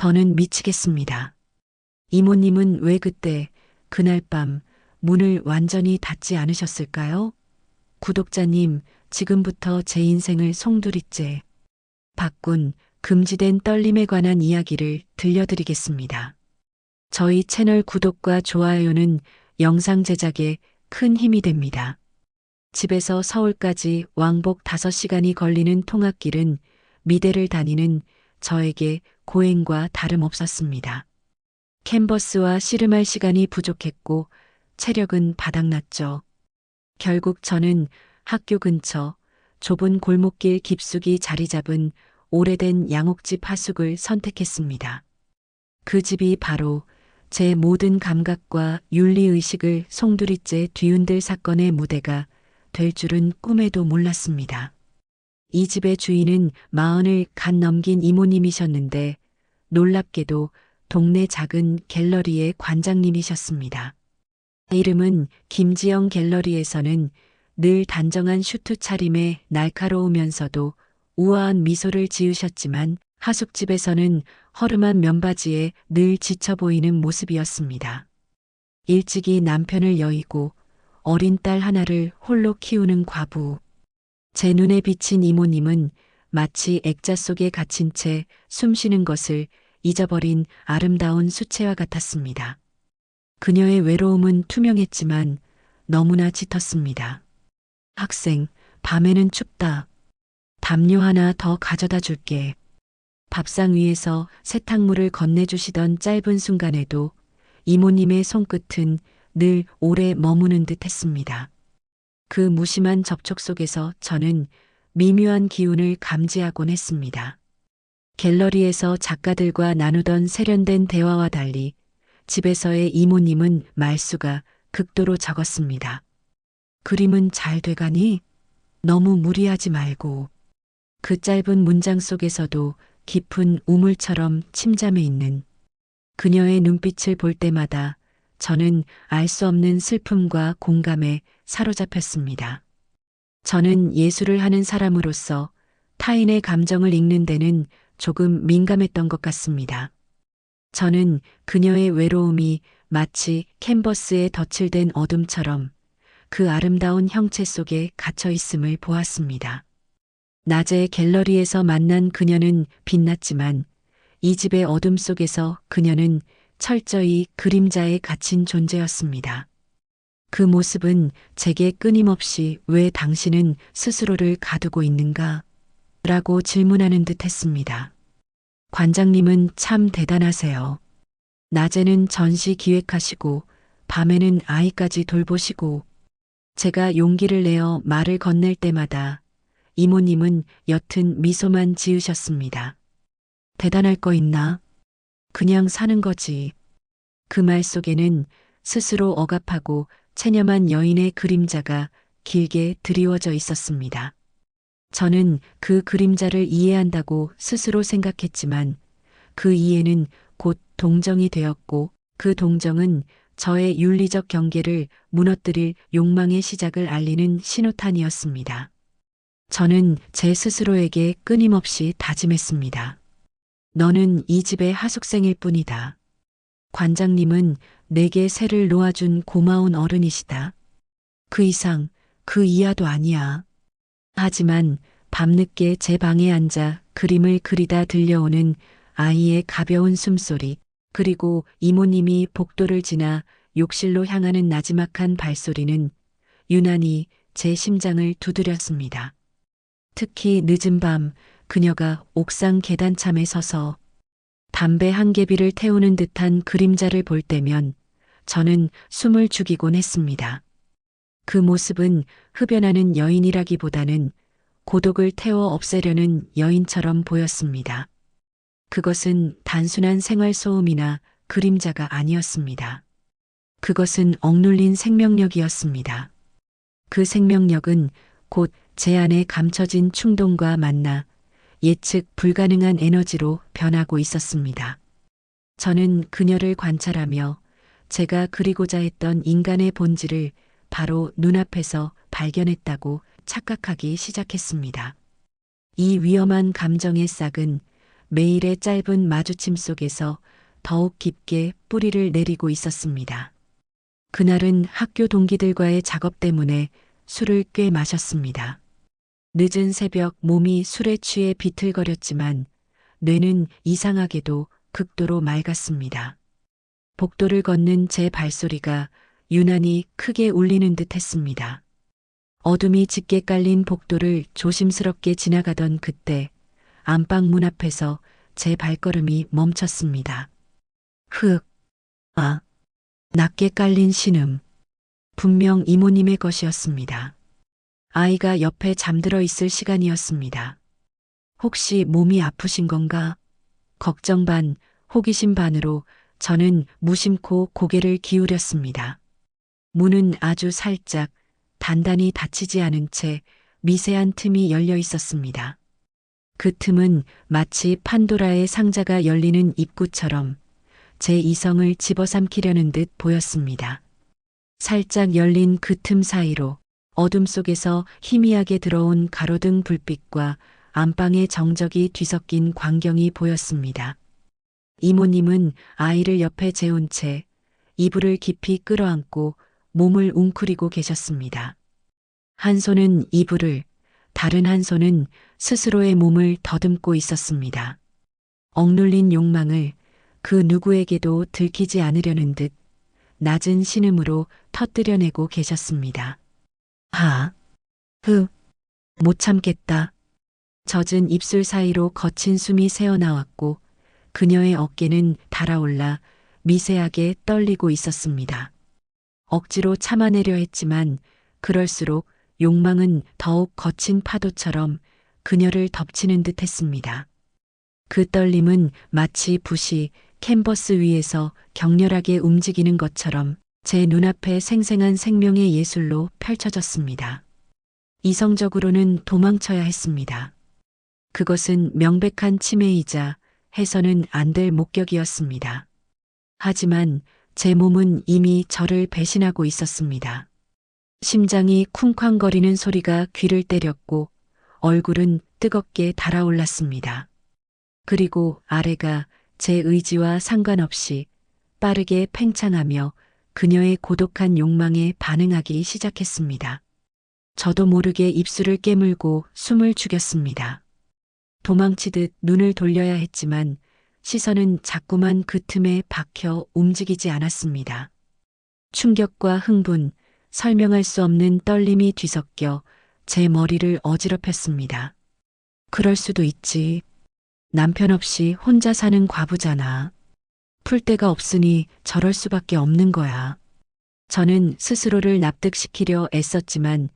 더는 미치겠습니다. 이모님은 왜 그때, 그날 밤, 문을 완전히 닫지 않으셨을까요? 구독자님, 지금부터 제 인생을 송두리째 바꾼 금지된 떨림에 관한 이야기를 들려드리겠습니다. 저희 채널 구독과 좋아요는 영상 제작에 큰 힘이 됩니다. 집에서 서울까지 왕복 5시간이 걸리는 통학길은 미대를 다니는 저에게 고행과 다름없었습니다. 캔버스와 씨름할 시간이 부족했고 체력은 바닥났죠. 결국 저는 학교 근처 좁은 골목길 깊숙이 자리 잡은 오래된 양옥집 하숙을 선택했습니다. 그 집이 바로 제 모든 감각과 윤리의식을 송두리째 뒤흔들 사건의 무대가 될 줄은 꿈에도 몰랐습니다. 이 집의 주인은 40을 갓 넘긴 이모님이셨는데 놀랍게도 동네 작은 갤러리의 관장님이셨습니다. 이름은 김지영. 갤러리에서는 늘 단정한 슈트 차림에 날카로우면서도 우아한 미소를 지으셨지만 하숙집에서는 허름한 면바지에 늘 지쳐 보이는 모습이었습니다. 일찍이 남편을 여의고 어린 딸 하나를 홀로 키우는 과부. 제 눈에 비친 이모님은 마치 액자 속에 갇힌 채 숨쉬는 것을 잊어버린 아름다운 수채화 같았습니다. 그녀의 외로움은 투명했지만 너무나 짙었습니다. 학생, 밤에는 춥다. 담요 하나 더 가져다 줄게. 밥상 위에서 세탁물을 건네주시던 짧은 순간에도 이모님의 손끝은 늘 오래 머무는 듯 했습니다. 그 무심한 접촉 속에서 저는 미묘한 기운을 감지하곤 했습니다. 갤러리에서 작가들과 나누던 세련된 대화와 달리 집에서의 이모님은 말수가 극도로 적었습니다. 그림은 잘 돼가니? 너무 무리하지 말고. 그 짧은 문장 속에서도 깊은 우물처럼 침잠해 있는 그녀의 눈빛을 볼 때마다 저는 알 수 없는 슬픔과 공감에 사로잡혔습니다. 저는 예술을 하는 사람으로서 타인의 감정을 읽는 데는 조금 민감했던 것 같습니다. 저는 그녀의 외로움이 마치 캔버스에 덧칠된 어둠처럼 그 아름다운 형체 속에 갇혀 있음을 보았습니다. 낮에 갤러리에서 만난 그녀는 빛났지만 이 집의 어둠 속에서 그녀는 철저히 그림자에 갇힌 존재였습니다. 그 모습은 제게 끊임없이 왜 당신은 스스로를 가두고 있는가? 라고 질문하는 듯 했습니다. 관장님은 참 대단하세요. 낮에는 전시 기획하시고 밤에는 아이까지 돌보시고 제가 용기를 내어 말을 건넬 때마다 이모님은 옅은 미소만 지으셨습니다. 대단할 거 있나? 그냥 사는 거지. 그 말 속에는 스스로 억압하고 체념한 여인의 그림자가 길게 드리워져 있었습니다. 저는 그 그림자를 이해한다고 스스로 생각했지만 그 이해는 곧 동정이 되었고 그 동정은 저의 윤리적 경계를 무너뜨릴 욕망의 시작을 알리는 신호탄이었습니다. 저는 제 스스로에게 끊임없이 다짐했습니다. 너는 이 집의 하숙생일 뿐이다. 관장님은 내게 새를 놓아준 고마운 어른이시다. 그 이상, 그 이하도 아니야. 하지만 밤늦게 제 방에 앉아 그림을 그리다 들려오는 아이의 가벼운 숨소리, 그리고 이모님이 복도를 지나 욕실로 향하는 나지막한 발소리는 유난히 제 심장을 두드렸습니다. 특히 늦은 밤 그녀가 옥상 계단참에 서서 담배 한 개비를 태우는 듯한 그림자를 볼 때면 저는 숨을 죽이곤 했습니다. 그 모습은 흡연하는 여인이라기보다는 고독을 태워 없애려는 여인처럼 보였습니다. 그것은 단순한 생활 소음이나 그림자가 아니었습니다. 그것은 억눌린 생명력이었습니다. 그 생명력은 곧 제 안에 감춰진 충동과 만나 예측 불가능한 에너지로 변하고 있었습니다. 저는 그녀를 관찰하며 제가 그리고자 했던 인간의 본질을 바로 눈앞에서 발견했다고 착각하기 시작했습니다. 이 위험한 감정의 싹은 매일의 짧은 마주침 속에서 더욱 깊게 뿌리를 내리고 있었습니다. 그날은 학교 동기들과의 작업 때문에 술을 꽤 마셨습니다. 늦은 새벽 몸이 술에 취해 비틀거렸지만 뇌는 이상하게도 극도로 맑았습니다. 복도를 걷는 제 발소리가 유난히 크게 울리는 듯 했습니다. 어둠이 짙게 깔린 복도를 조심스럽게 지나가던 그때 안방 문 앞에서 제 발걸음이 멈췄습니다. 흑, 아, 낮게 깔린 신음. 분명 이모님의 것이었습니다. 아이가 옆에 잠들어 있을 시간이었습니다. 혹시 몸이 아프신 건가? 걱정 반, 호기심 반으로 저는 무심코 고개를 기울였습니다. 문은 아주 살짝, 단단히 닫히지 않은 채 미세한 틈이 열려 있었습니다. 그 틈은 마치 판도라의 상자가 열리는 입구처럼 제 이성을 집어삼키려는 듯 보였습니다. 살짝 열린 그 틈 사이로 어둠 속에서 희미하게 들어온 가로등 불빛과 안방의 정적이 뒤섞인 광경이 보였습니다. 이모님은 아이를 옆에 재운 채 이불을 깊이 끌어안고 몸을 웅크리고 계셨습니다. 한 손은 이불을, 다른 한 손은 스스로의 몸을 더듬고 있었습니다. 억눌린 욕망을 그 누구에게도 들키지 않으려는 듯 낮은 신음으로 터뜨려내고 계셨습니다. 못 참겠다. 젖은 입술 사이로 거친 숨이 새어나왔고 그녀의 어깨는 달아올라 미세하게 떨리고 있었습니다. 억지로 참아내려 했지만 그럴수록 욕망은 더욱 거친 파도처럼 그녀를 덮치는 듯 했습니다. 그 떨림은 마치 붓이 캔버스 위에서 격렬하게 움직이는 것처럼 제 눈앞에 생생한 생명의 예술로 펼쳐졌습니다. 이성적으로는 도망쳐야 했습니다. 그것은 명백한 침해이자 해서는 안 될 목격이었습니다. 하지만 제 몸은 이미 저를 배신하고 있었습니다. 심장이 쿵쾅거리는 소리가 귀를 때렸고 얼굴은 뜨겁게 달아올랐습니다. 그리고 아래가 제 의지와 상관없이 빠르게 팽창하며 그녀의 고독한 욕망에 반응하기 시작했습니다. 저도 모르게 입술을 깨물고 숨을 죽였습니다. 도망치듯 눈을 돌려야 했지만 시선은 자꾸만 그 틈에 박혀 움직이지 않았습니다. 충격과 흥분, 설명할 수 없는 떨림이 뒤섞여 제 머리를 어지럽혔습니다. 그럴 수도 있지. 남편 없이 혼자 사는 과부잖아. 풀 데가 없으니 저럴 수밖에 없는 거야. 저는 스스로를 납득시키려 애썼지만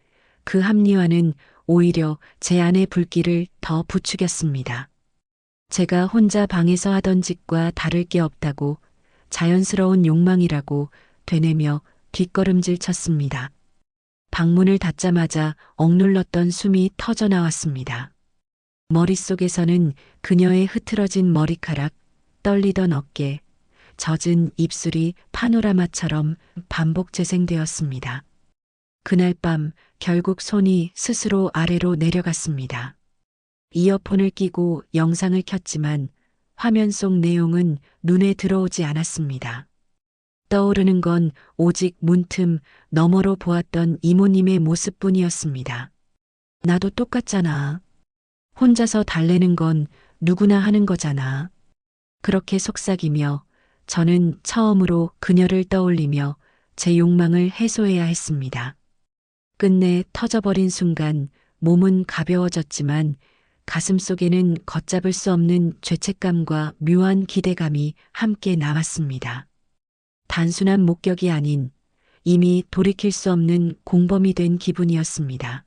그 합리화는 오히려 제 안의 불길을 더 부추겼습니다. 제가 혼자 방에서 하던 짓과 다를 게 없다고 자연스러운 욕망이라고 되뇌며 뒷걸음질 쳤습니다. 방문을 닫자마자 억눌렀던 숨이 터져 나왔습니다. 머릿속에서는 그녀의 흐트러진 머리카락, 떨리던 어깨, 젖은 입술이 파노라마처럼 반복 재생되었습니다. 그날 밤 결국 손이 스스로 아래로 내려갔습니다. 이어폰을 끼고 영상을 켰지만 화면 속 내용은 눈에 들어오지 않았습니다. 떠오르는 건 오직 문틈 너머로 보았던 이모님의 모습뿐이었습니다. 나도 똑같잖아. 혼자서 달래는 건 누구나 하는 거잖아. 그렇게 속삭이며 저는 처음으로 그녀를 떠올리며 제 욕망을 해소해야 했습니다. 끝내 터져버린 순간 몸은 가벼워졌지만 가슴 속에는 걷잡을 수 없는 죄책감과 묘한 기대감이 함께 남았습니다. 단순한 목격이 아닌 이미 돌이킬 수 없는 공범이 된 기분이었습니다.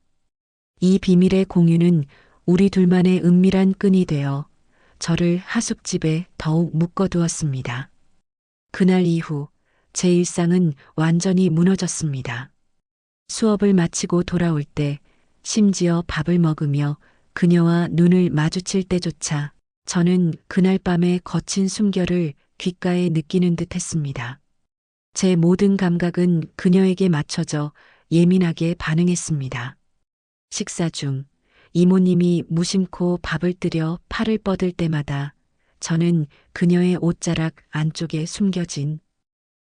이 비밀의 공유는 우리 둘만의 은밀한 끈이 되어 저를 하숙집에 더욱 묶어두었습니다. 그날 이후 제 일상은 완전히 무너졌습니다. 수업을 마치고 돌아올 때 심지어 밥을 먹으며 그녀와 눈을 마주칠 때조차 저는 그날 밤의 거친 숨결을 귓가에 느끼는 듯 했습니다. 제 모든 감각은 그녀에게 맞춰져 예민하게 반응했습니다. 식사 중 이모님이 무심코 밥을 뜨려 팔을 뻗을 때마다 저는 그녀의 옷자락 안쪽에 숨겨진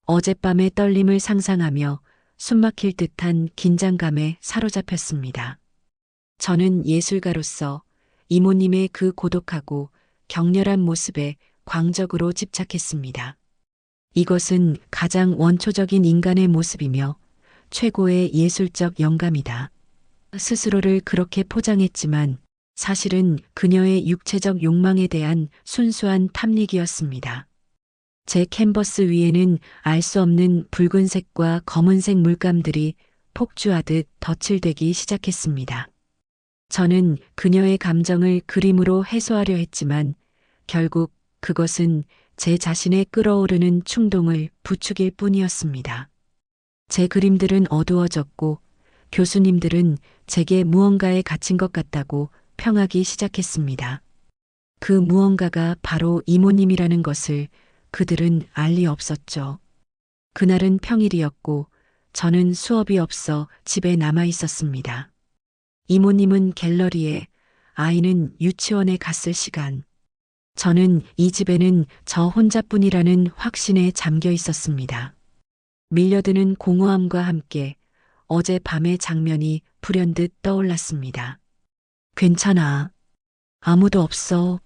어젯밤의 떨림을 상상하며 숨막힐 듯한 긴장감에 사로잡혔습니다. 저는 예술가로서 이모님의 그 고독하고 격렬한 모습에 광적으로 집착했습니다. 이것은 가장 원초적인 인간의 모습이며 최고의 예술적 영감이다. 스스로를 그렇게 포장했지만 사실은 그녀의 육체적 욕망에 대한 순수한 탐닉이었습니다. 제 캔버스 위에는 알 수 없는 붉은색과 검은색 물감들이 폭주하듯 덧칠되기 시작했습니다. 저는 그녀의 감정을 그림으로 해소하려 했지만 결국 그것은 제 자신의 끓어오르는 충동을 부추길 뿐이었습니다. 제 그림들은 어두워졌고 교수님들은 제게 무언가에 갇힌 것 같다고 평하기 시작했습니다. 그 무언가가 바로 이모님이라는 것을 그들은 알 리 없었죠. 그날은 평일이었고 저는 수업이 없어 집에 남아 있었습니다. 이모님은 갤러리에, 아이는 유치원에 갔을 시간. 저는 이 집에는 저 혼자뿐이라는 확신에 잠겨 있었습니다. 밀려드는 공허함과 함께 어제 밤의 장면이 불현듯 떠올랐습니다. 괜찮아. 아무도 없어.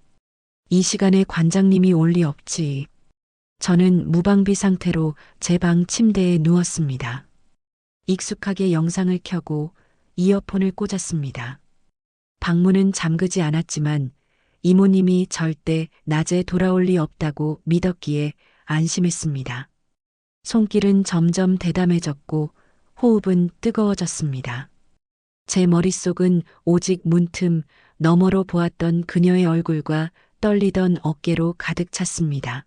이 시간에 관장님이 올 리 없지. 저는 무방비 상태로 제 방 침대에 누웠습니다. 익숙하게 영상을 켜고 이어폰을 꽂았습니다. 방문은 잠그지 않았지만 이모님이 절대 낮에 돌아올 리 없다고 믿었기에 안심했습니다. 손길은 점점 대담해졌고 호흡은 뜨거워졌습니다. 제 머릿속은 오직 문틈 너머로 보았던 그녀의 얼굴과 떨리던 어깨로 가득 찼습니다.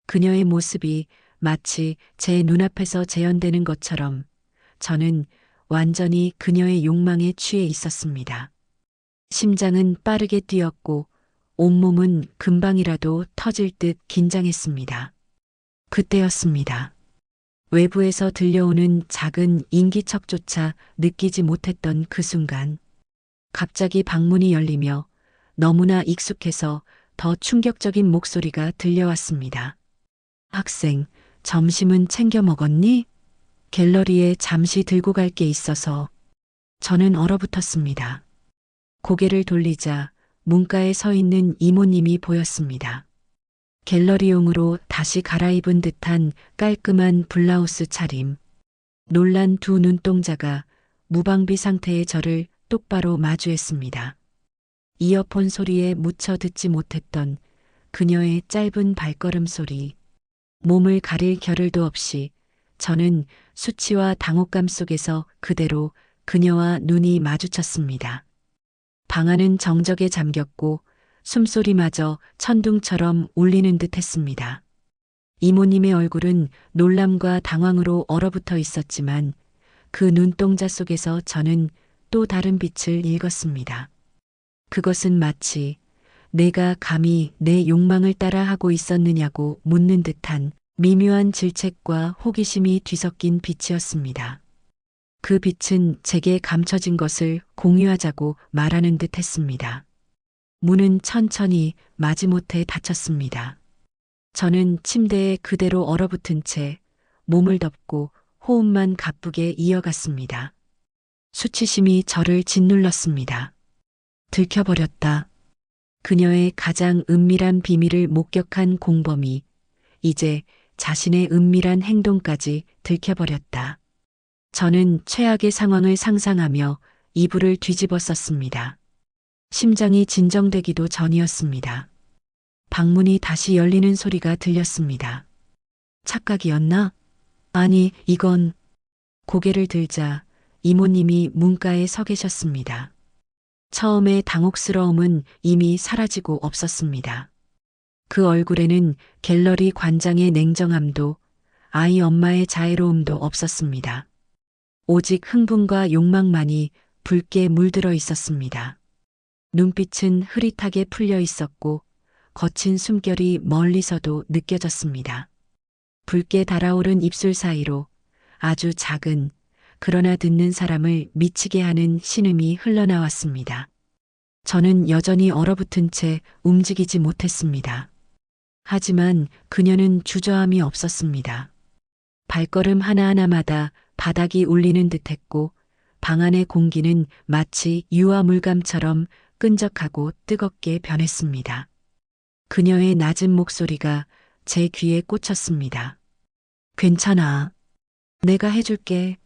그녀의 모습이 마치 제 눈앞에서 재현되는 것처럼 저는 완전히 그녀의 욕망에 취해 있었습니다. 심장은 빠르게 뛰었고 온몸은 금방이라도 터질 듯 긴장했습니다. 그때였습니다. 외부에서 들려오는 작은 인기척조차 느끼지 못했던 그 순간, 갑자기 방문이 열리며 너무나 익숙해서 더 충격적인 목소리가 들려왔습니다. 학생, 점심은 챙겨 먹었니? 갤러리에 잠시 들고 갈 게 있어서. 저는 얼어붙었습니다. 고개를 돌리자 문가에 서 있는 이모님이 보였습니다. 갤러리용으로 다시 갈아입은 듯한 깔끔한 블라우스 차림. 놀란 두 눈동자가 무방비 상태의 저를 똑바로 마주했습니다. 이어폰 소리에 묻혀 듣지 못했던 그녀의 짧은 발걸음 소리. 몸을 가릴 겨를도 없이 저는 수치와 당혹감 속에서 그대로 그녀와 눈이 마주쳤습니다. 방 안은 정적에 잠겼고 숨소리마저 천둥처럼 울리는 듯 했습니다. 이모님의 얼굴은 놀람과 당황으로 얼어붙어 있었지만 그 눈동자 속에서 저는 또 다른 빛을 읽었습니다. 그것은 마치 내가 감히 내 욕망을 따라 하고 있었느냐고 묻는 듯한 미묘한 질책과 호기심이 뒤섞인 빛이었습니다. 그 빛은 제게 감춰진 것을 공유하자고 말하는 듯 했습니다. 문은 천천히 마지못해 닫혔습니다. 저는 침대에 그대로 얼어붙은 채 몸을 덮고 호흡만 가쁘게 이어갔습니다. 수치심이 저를 짓눌렀습니다. 들켜버렸다. 그녀의 가장 은밀한 비밀을 목격한 공범이 이제 자신의 은밀한 행동까지 들켜버렸다. 저는 최악의 상황을 상상하며 이불을 뒤집어 썼습니다. 심장이 진정되기도 전이었습니다. 방문이 다시 열리는 소리가 들렸습니다. 착각이었나? 아니, 이건... 고개를 들자 이모님이 문가에 서 계셨습니다. 처음의 당혹스러움은 이미 사라지고 없었습니다. 그 얼굴에는 갤러리 관장의 냉정함도 아이 엄마의 자애로움도 없었습니다. 오직 흥분과 욕망만이 붉게 물들어 있었습니다. 눈빛은 흐릿하게 풀려 있었고 거친 숨결이 멀리서도 느껴졌습니다. 붉게 달아오른 입술 사이로 아주 작은 그러나 듣는 사람을 미치게 하는 신음이 흘러나왔습니다. 저는 여전히 얼어붙은 채 움직이지 못했습니다. 하지만 그녀는 주저함이 없었습니다. 발걸음 하나하나마다 바닥이 울리는 듯했고 방 안의 공기는 마치 유화물감처럼 끈적하고 뜨겁게 변했습니다. 그녀의 낮은 목소리가 제 귀에 꽂혔습니다. 괜찮아. 내가 해줄게.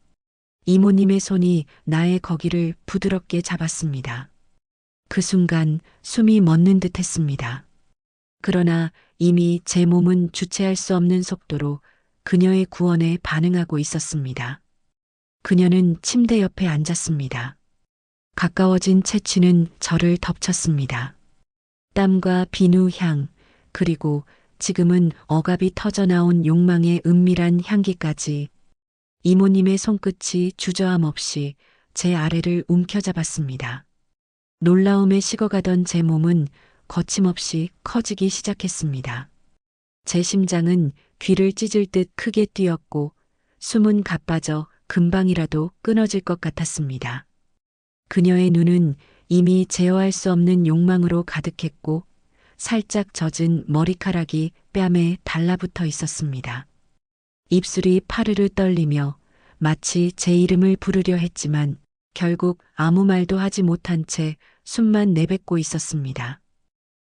이모님의 손이 나의 거기를 부드럽게 잡았습니다. 그 순간 숨이 멎는 듯 했습니다. 그러나 이미 제 몸은 주체할 수 없는 속도로 그녀의 구원에 반응하고 있었습니다. 그녀는 침대 옆에 앉았습니다. 가까워진 채취는 저를 덮쳤습니다. 땀과 비누 향, 그리고 지금은 억압이 터져나온 욕망의 은밀한 향기까지 이모님의 손끝이 주저함 없이 제 아래를 움켜잡았습니다. 놀라움에 식어가던 제 몸은 거침없이 커지기 시작했습니다. 제 심장은 귀를 찢을 듯 크게 뛰었고 숨은 가빠져 금방이라도 끊어질 것 같았습니다. 그녀의 눈은 이미 제어할 수 없는 욕망으로 가득했고 살짝 젖은 머리카락이 뺨에 달라붙어 있었습니다. 입술이 파르르 떨리며 마치 제 이름을 부르려 했지만 결국 아무 말도 하지 못한 채 숨만 내뱉고 있었습니다.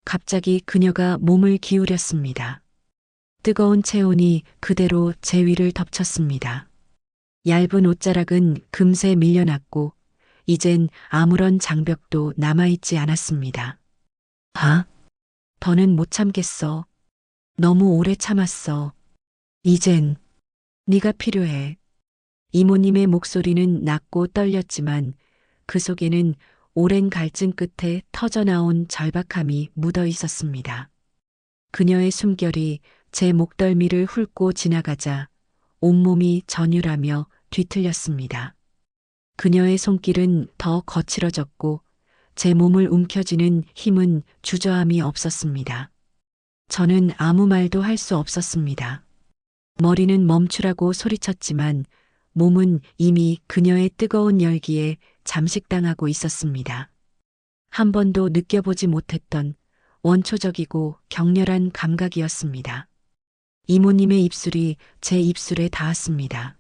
갑자기 그녀가 몸을 기울였습니다. 뜨거운 체온이 그대로 제 위를 덮쳤습니다. 얇은 옷자락은 금세 밀려났고 이젠 아무런 장벽도 남아있지 않았습니다. 아, 더는 못 참겠어. 너무 오래 참았어. 이젠 네가 필요해. 이모님의 목소리는 낮고 떨렸지만 그 속에는 오랜 갈증 끝에 터져나온 절박함이 묻어 있었습니다. 그녀의 숨결이 제 목덜미를 훑고 지나가자 온몸이 전율하며 뒤틀렸습니다. 그녀의 손길은 더 거칠어졌고 제 몸을 움켜쥐는 힘은 주저함이 없었습니다. 저는 아무 말도 할 수 없었습니다. 머리는 멈추라고 소리쳤지만 몸은 이미 그녀의 뜨거운 열기에 잠식당하고 있었습니다. 한 번도 느껴보지 못했던 원초적이고 격렬한 감각이었습니다. 이모님의 입술이 제 입술에 닿았습니다.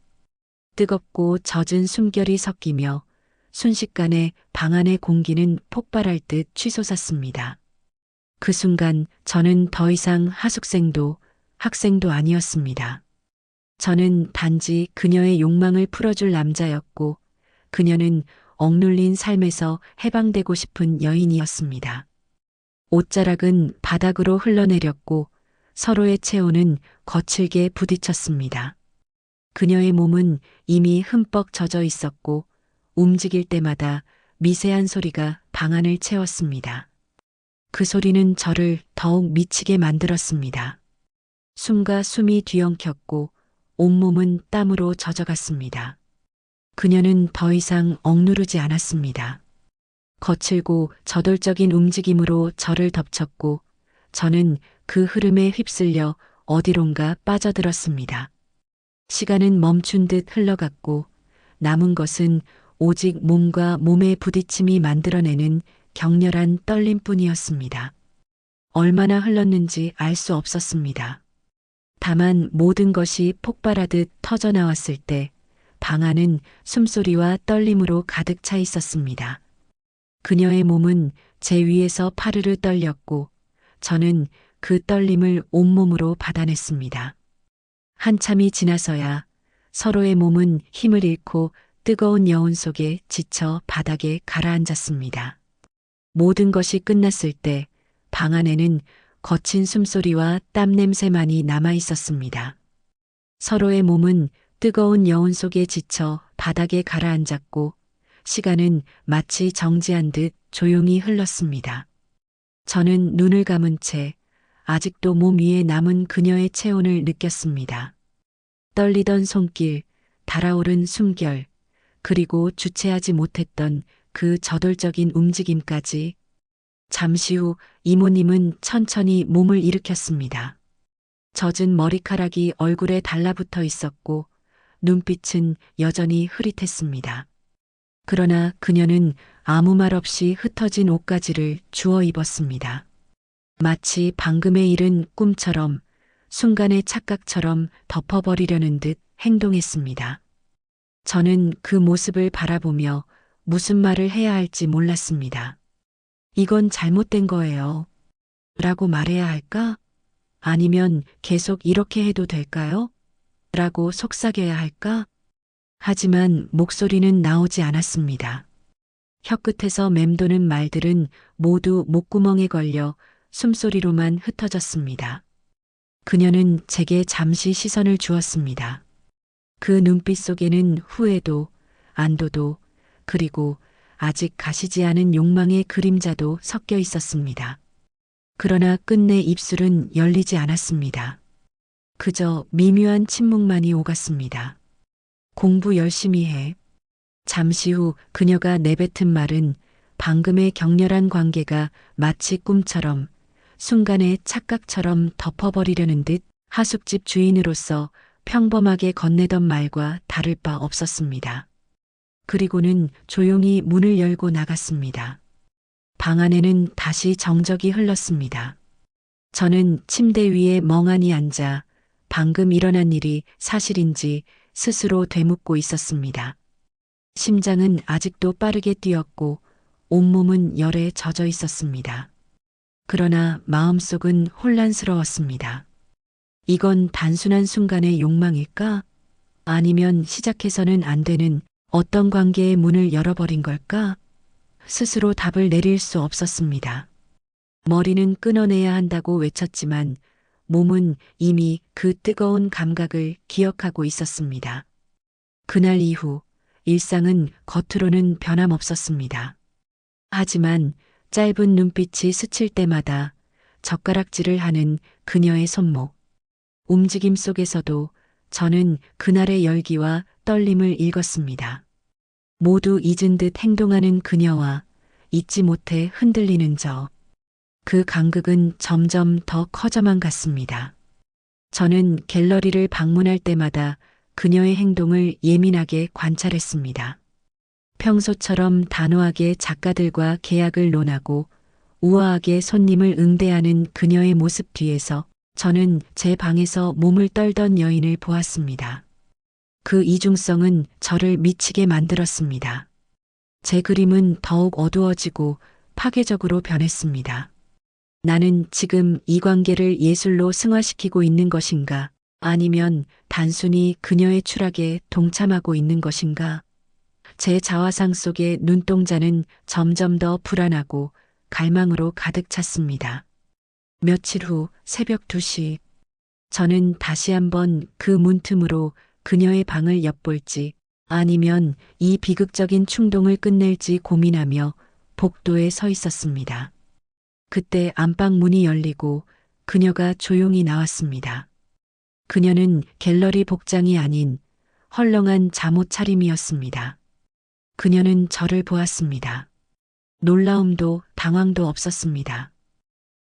뜨겁고 젖은 숨결이 섞이며 순식간에 방 안의 공기는 폭발할 듯 치솟았습니다. 그 순간 저는 더 이상 하숙생도 학생도 아니었습니다. 저는 단지 그녀의 욕망을 풀어줄 남자였고 그녀는 억눌린 삶에서 해방되고 싶은 여인이었습니다. 옷자락은 바닥으로 흘러내렸고 서로의 체온은 거칠게 부딪혔습니다. 그녀의 몸은 이미 흠뻑 젖어 있었고 움직일 때마다 미세한 소리가 방 안을 채웠습니다. 그 소리는 저를 더욱 미치게 만들었습니다. 숨과 숨이 뒤엉켰고 온몸은 땀으로 젖어갔습니다. 그녀는 더 이상 억누르지 않았습니다. 거칠고 저돌적인 움직임으로 저를 덮쳤고 저는 그 흐름에 휩쓸려 어디론가 빠져들었습니다. 시간은 멈춘 듯 흘러갔고 남은 것은 오직 몸과 몸의 부딪힘이 만들어내는 격렬한 떨림뿐이었습니다. 얼마나 흘렀는지 알 수 없었습니다. 다만 모든 것이 폭발하듯 터져나왔을 때 방 안은 숨소리와 떨림으로 가득 차 있었습니다. 그녀의 몸은 제 위에서 파르르 떨렸고 저는 그 떨림을 온몸으로 받아냈습니다. 한참이 지나서야 서로의 몸은 힘을 잃고 뜨거운 여운 속에 지쳐 바닥에 가라앉았습니다. 모든 것이 끝났을 때 방 안에는 거친 숨소리와 땀 냄새만이 남아 있었습니다. 서로의 몸은 뜨거운 여운 속에 지쳐 바닥에 가라앉았고 시간은 마치 정지한 듯 조용히 흘렀습니다. 저는 눈을 감은 채 아직도 몸 위에 남은 그녀의 체온을 느꼈습니다. 떨리던 손길, 달아오른 숨결, 그리고 주체하지 못했던 그 저돌적인 움직임까지. 잠시 후 이모님은 천천히 몸을 일으켰습니다. 젖은 머리카락이 얼굴에 달라붙어 있었고 눈빛은 여전히 흐릿했습니다. 그러나 그녀는 아무 말 없이 흩어진 옷가지를 주워 입었습니다. 마치 방금의 일은 꿈처럼 순간의 착각처럼 덮어버리려는 듯 행동했습니다. 저는 그 모습을 바라보며 무슨 말을 해야 할지 몰랐습니다. 이건 잘못된 거예요. 라고 말해야 할까? 아니면 계속 이렇게 해도 될까요? 라고 속삭여야 할까? 하지만 목소리는 나오지 않았습니다. 혀끝에서 맴도는 말들은 모두 목구멍에 걸려 숨소리로만 흩어졌습니다. 그녀는 제게 잠시 시선을 주었습니다. 그 눈빛 속에는 후회도, 안도도, 그리고 아직 가시지 않은 욕망의 그림자도 섞여 있었습니다. 그러나 끝내 입술은 열리지 않았습니다. 그저 미묘한 침묵만이 오갔습니다. 공부 열심히 해. 잠시 후 그녀가 내뱉은 말은 방금의 격렬한 관계가 마치 꿈처럼 순간의 착각처럼 덮어버리려는 듯 하숙집 주인으로서 평범하게 건네던 말과 다를 바 없었습니다. 그리고는 조용히 문을 열고 나갔습니다. 방 안에는 다시 정적이 흘렀습니다. 저는 침대 위에 멍하니 앉아 방금 일어난 일이 사실인지 스스로 되묻고 있었습니다. 심장은 아직도 빠르게 뛰었고 온몸은 열에 젖어 있었습니다. 그러나 마음속은 혼란스러웠습니다. 이건 단순한 순간의 욕망일까? 아니면 시작해서는 안 되는 어떤 관계의 문을 열어버린 걸까? 스스로 답을 내릴 수 없었습니다. 머리는 끊어내야 한다고 외쳤지만 몸은 이미 그 뜨거운 감각을 기억하고 있었습니다. 그날 이후 일상은 겉으로는 변함없었습니다. 하지만 짧은 눈빛이 스칠 때마다 젓가락질을 하는 그녀의 손목, 움직임 속에서도 저는 그날의 열기와 떨림을 읽었습니다. 모두 잊은 듯 행동하는 그녀와 잊지 못해 흔들리는 저. 그 간극은 점점 더 커져만 갔습니다. 저는 갤러리를 방문할 때마다 그녀의 행동을 예민하게 관찰했습니다. 평소처럼 단호하게 작가들과 계약을 논하고 우아하게 손님을 응대하는 그녀의 모습 뒤에서 저는 제 방에서 몸을 떨던 여인을 보았습니다. 그 이중성은 저를 미치게 만들었습니다. 제 그림은 더욱 어두워지고 파괴적으로 변했습니다. 나는 지금 이 관계를 예술로 승화시키고 있는 것인가? 아니면 단순히 그녀의 추락에 동참하고 있는 것인가? 제 자화상 속의 눈동자는 점점 더 불안하고 갈망으로 가득 찼습니다. 며칠 후 새벽 2시, 저는 다시 한번 그 문틈으로 그녀의 방을 엿볼지 아니면 이 비극적인 충동을 끝낼지 고민하며 복도에 서 있었습니다. 그때 안방 문이 열리고 그녀가 조용히 나왔습니다. 그녀는 갤러리 복장이 아닌 헐렁한 잠옷 차림이었습니다. 그녀는 저를 보았습니다. 놀라움도 당황도 없었습니다.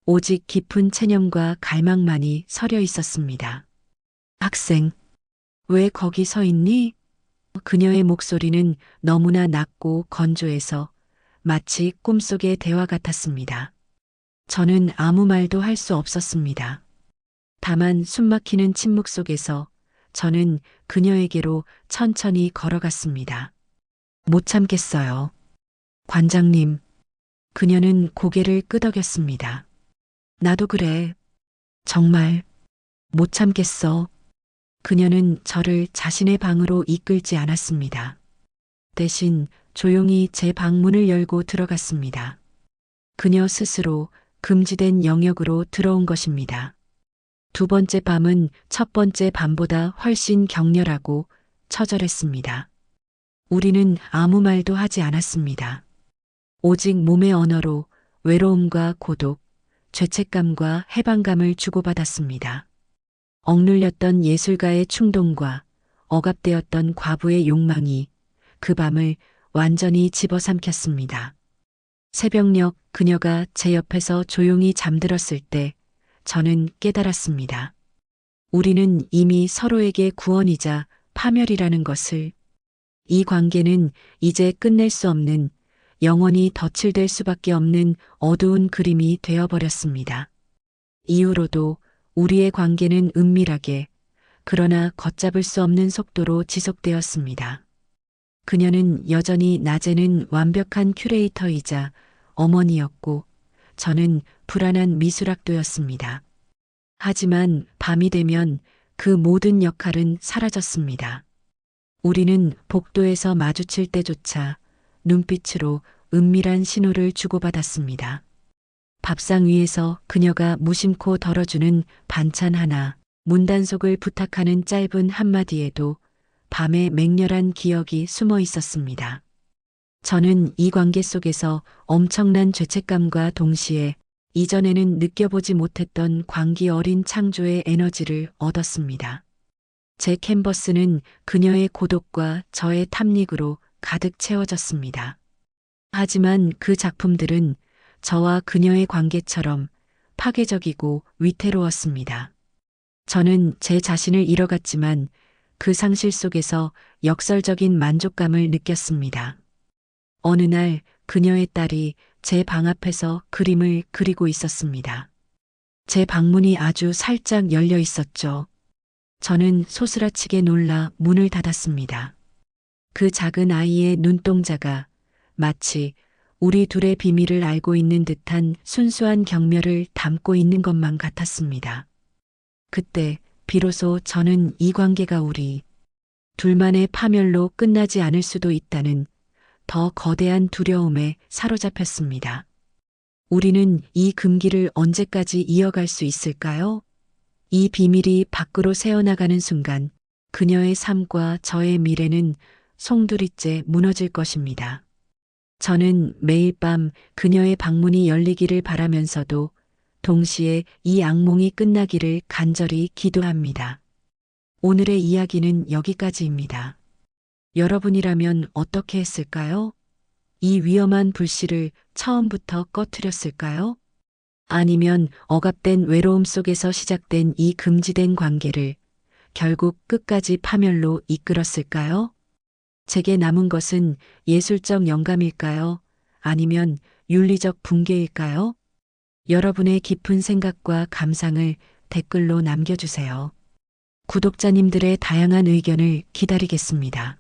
오직 깊은 체념과 갈망만이 서려 있었습니다. 학생, 왜 거기 서 있니? 그녀의 목소리는 너무나 낮고 건조해서 마치 꿈속의 대화 같았습니다. 저는 아무 말도 할 수 없었습니다. 다만 숨막히는 침묵 속에서 저는 그녀에게로 천천히 걸어갔습니다. 못 참겠어요. 관장님. 그녀는 고개를 끄덕였습니다. 나도 그래. 정말 못 참겠어. 그녀는 저를 자신의 방으로 이끌지 않았습니다. 대신 조용히 제 방문을 열고 들어갔습니다. 그녀 스스로 금지된 영역으로 들어온 것입니다. 두 번째 밤은 첫 번째 밤보다 훨씬 격렬하고 처절했습니다. 우리는 아무 말도 하지 않았습니다. 오직 몸의 언어로 외로움과 고독, 죄책감과 해방감을 주고받았습니다. 억눌렸던 예술가의 충동과 억압되었던 과부의 욕망이 그 밤을 완전히 집어삼켰습니다. 새벽녘 그녀가 제 옆에서 조용히 잠들었을 때 저는 깨달았습니다. 우리는 이미 서로에게 구원이자 파멸이라는 것을. 이 관계는 이제 끝낼 수 없는, 영원히 덧칠될 수밖에 없는 어두운 그림이 되어버렸습니다. 이후로도 우리의 관계는 은밀하게, 그러나 걷잡을 수 없는 속도로 지속되었습니다. 그녀는 여전히 낮에는 완벽한 큐레이터이자 어머니였고, 저는 불안한 미술학도였습니다. 하지만 밤이 되면 그 모든 역할은 사라졌습니다. 우리는 복도에서 마주칠 때조차 눈빛으로 은밀한 신호를 주고받았습니다. 밥상 위에서 그녀가 무심코 덜어주는 반찬 하나, 문단속을 부탁하는 짧은 한마디에도 밤의 맹렬한 기억이 숨어 있었습니다. 저는 이 관계 속에서 엄청난 죄책감과 동시에 이전에는 느껴보지 못했던 광기 어린 창조의 에너지를 얻었습니다. 제 캔버스는 그녀의 고독과 저의 탐닉으로 가득 채워졌습니다. 하지만 그 작품들은 저와 그녀의 관계처럼 파괴적이고 위태로웠습니다. 저는 제 자신을 잃어갔지만 그 상실 속에서 역설적인 만족감을 느꼈습니다. 어느 날 그녀의 딸이 제 방 앞에서 그림을 그리고 있었습니다. 제 방문이 아주 살짝 열려 있었죠. 저는 소스라치게 놀라 문을 닫았습니다. 그 작은 아이의 눈동자가 마치 우리 둘의 비밀을 알고 있는 듯한 순수한 경멸을 담고 있는 것만 같았습니다. 그때 비로소 저는 이 관계가 우리 둘만의 파멸로 끝나지 않을 수도 있다는 더 거대한 두려움에 사로잡혔습니다. 우리는 이 금기를 언제까지 이어갈 수 있을까요? 이 비밀이 밖으로 새어나가는 순간 그녀의 삶과 저의 미래는 송두리째 무너질 것입니다. 저는 매일 밤 그녀의 방문이 열리기를 바라면서도 동시에 이 악몽이 끝나기를 간절히 기도합니다. 오늘의 이야기는 여기까지입니다. 여러분이라면 어떻게 했을까요? 이 위험한 불씨를 처음부터 꺼트렸을까요? 아니면 억압된 외로움 속에서 시작된 이 금지된 관계를 결국 끝까지 파멸로 이끌었을까요? 제게 남은 것은 예술적 영감일까요? 아니면 윤리적 붕괴일까요? 여러분의 깊은 생각과 감상을 댓글로 남겨주세요. 구독자님들의 다양한 의견을 기다리겠습니다.